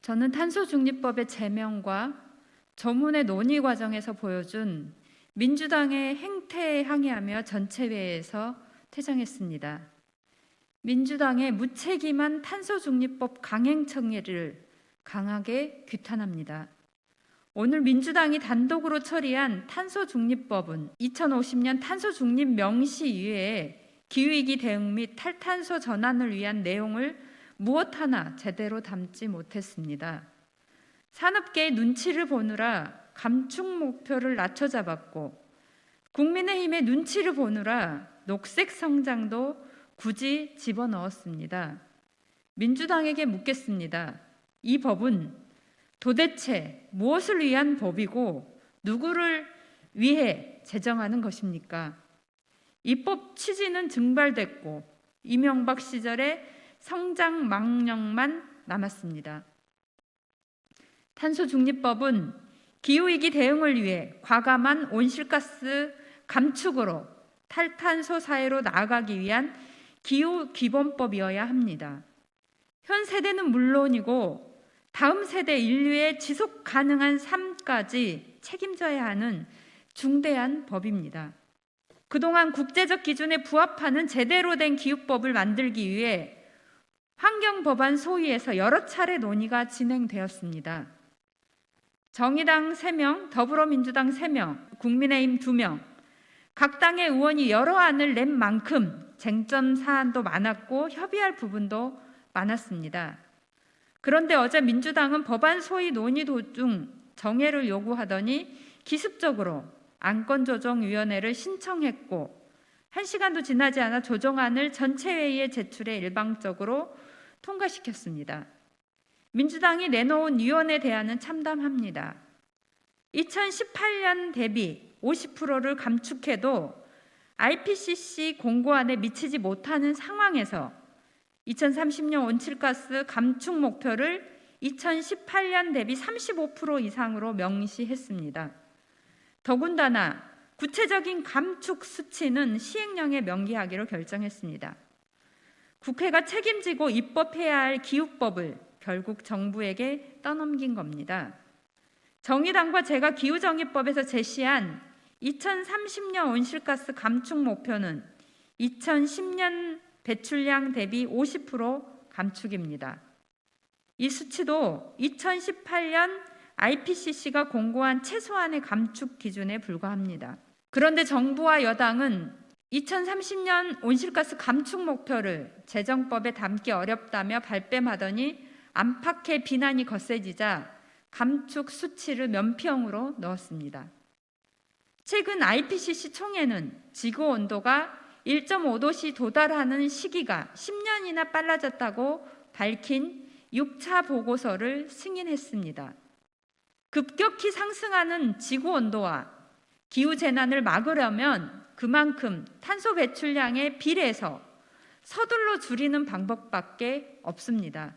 저는 탄소중립법의 제명과 조문의 논의 과정에서 보여준 민주당의 행태에 항의하며 전체회의에서 퇴장했습니다. 민주당의 무책임한 탄소중립법 강행 청해를 강하게 규탄합니다. 오늘 민주당이 단독으로 처리한 탄소중립법은 2050년 탄소중립 명시 이외에 기후위기 대응 및 탈탄소 전환을 위한 내용을 무엇 하나 제대로 담지 못했습니다. 산업계의 눈치를 보느라 감축 목표를 낮춰 잡았고 국민의힘의 눈치를 보느라 녹색 성장도 굳이 집어넣었습니다. 민주당에게 묻겠습니다. 이 법은 도대체 무엇을 위한 법이고 누구를 위해 제정하는 것입니까? 이 법 취지는 증발됐고 이명박 시절에 성장 망령만 남았습니다. 탄소중립법은 기후위기 대응을 위해 과감한 온실가스 감축으로 탈탄소 사회로 나아가기 위한 기후기본법이어야 합니다. 현 세대는 물론이고 다음 세대 인류의 지속 가능한 삶까지 책임져야 하는 중대한 법입니다. 그동안 국제적 기준에 부합하는 제대로 된 기후법을 만들기 위해 환경법안 소위에서 여러 차례 논의가 진행되었습니다. 정의당 3명, 더불어민주당 3명, 국민의힘 2명, 각 당의 의원이 여러 안을 낸 만큼 쟁점 사안도 많았고 협의할 부분도 많았습니다. 그런데 어제 민주당은 법안 소위 논의 도중 정해를 요구하더니 기습적으로 안건조정위원회를 신청했고 1시간도 지나지 않아 조정안을 전체회의에 제출해 일방적으로 통과시켰습니다. 민주당이 내놓은 위원회 대안은 참담합니다. 2018년 대비 50%를 감축해도 IPCC 공고안에 미치지 못하는 상황에서 2030년 온실가스 감축 목표를 2018년 대비 35% 이상으로 명시했습니다. 더군다나 구체적인 감축 수치는 시행령에 명기하기로 결정했습니다. 국회가 책임지고 입법해야 할 기후법을 결국 정부에게 떠넘긴 겁니다. 정의당과 제가 기후정의법에서 제시한 2030년 온실가스 감축 목표는 2010년 배출량 대비 50% 감축입니다. 이 수치도 2018년 IPCC가 공고한 최소한의 감축 기준에 불과합니다. 그런데 정부와 여당은 2030년 온실가스 감축 목표를 재정법에 담기 어렵다며 발뺌하더니 안팎의 비난이 거세지자 감축 수치를 면피형으로 넣었습니다. 최근 IPCC 총회는 지구 온도가 1.5도씨 도달하는 시기가 10년이나 빨라졌다고 밝힌 6차 보고서를 승인했습니다. 급격히 상승하는 지구 온도와 기후 재난을 막으려면 그만큼 탄소 배출량에 비례해서 서둘러 줄이는 방법밖에 없습니다.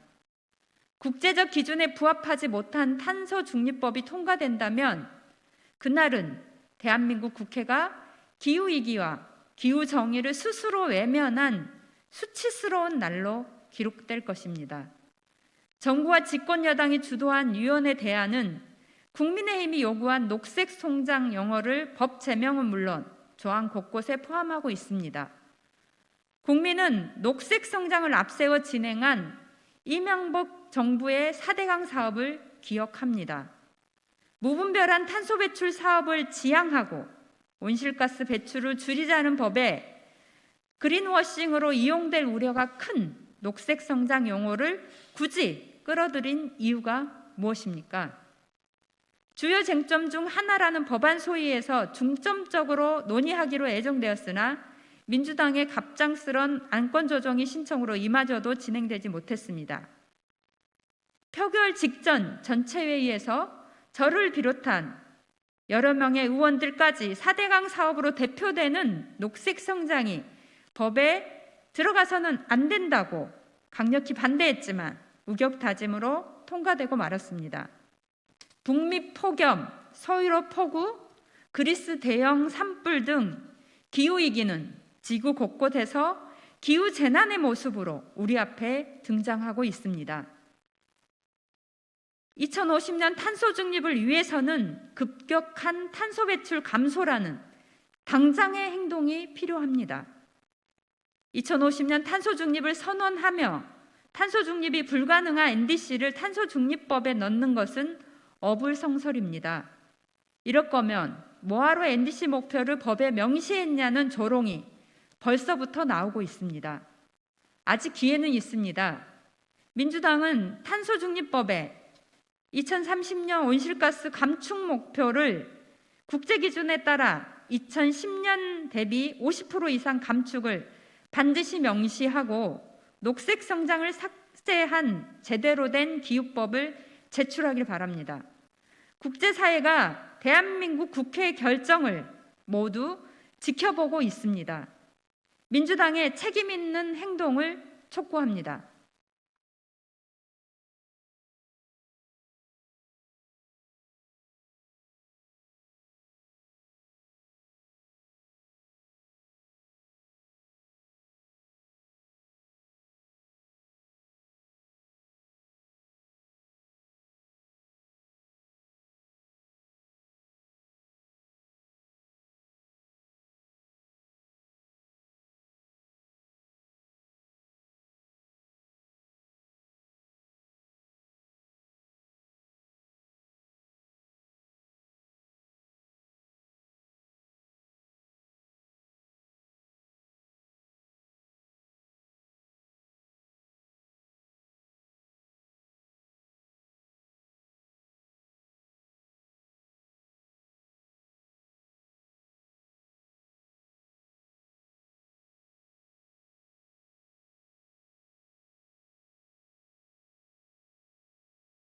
국제적 기준에 부합하지 못한 탄소 중립법이 통과된다면 그날은 대한민국 국회가 기후위기와 기후정의를 스스로 외면한 수치스러운 날로 기록될 것입니다. 정부와 집권여당이 주도한 위원회 대안은 국민의힘이 요구한 녹색 성장 용어를 법 제명은 물론 조항 곳곳에 포함하고 있습니다. 국민은 녹색 성장을 앞세워 진행한 이명박 정부의 4대강 사업을 기억합니다. 무분별한 탄소 배출 사업을 지양하고 온실가스 배출을 줄이자는 법에 그린워싱으로 이용될 우려가 큰 녹색 성장 용어를 굳이 끌어들인 이유가 무엇입니까? 주요 쟁점 중 하나라는 법안 소위에서 중점적으로 논의하기로 예정되었으나 민주당의 갑작스런 안건 조정이 신청으로 이마저도 진행되지 못했습니다. 표결 직전 전체회의에서 저를 비롯한 여러 명의 의원들까지 4대강 사업으로 대표되는 녹색 성장이 법에 들어가서는 안 된다고 강력히 반대했지만 우격다짐으로 통과되고 말았습니다. 북미 폭염, 서유럽 폭우, 그리스 대형 산불 등 기후위기는 지구 곳곳에서 기후재난의 모습으로 우리 앞에 등장하고 있습니다. 2050년 탄소 중립을 위해서는 급격한 탄소 배출 감소라는 당장의 행동이 필요합니다. 2050년 탄소 중립을 선언하며 탄소 중립이 불가능한 NDC를 탄소 중립법에 넣는 것은 어불성설입니다. 이럴 거면 뭐하러 NDC 목표를 법에 명시했냐는 조롱이 벌써부터 나오고 있습니다. 아직 기회는 있습니다. 민주당은 탄소 중립법에 2030년 온실가스 감축 목표를 국제 기준에 따라 2010년 대비 50% 이상 감축을 반드시 명시하고 녹색 성장을 삭제한 제대로 된 기후법을 제출하길 바랍니다. 국제사회가 대한민국 국회의 결정을 모두 지켜보고 있습니다. 민주당의 책임 있는 행동을 촉구합니다.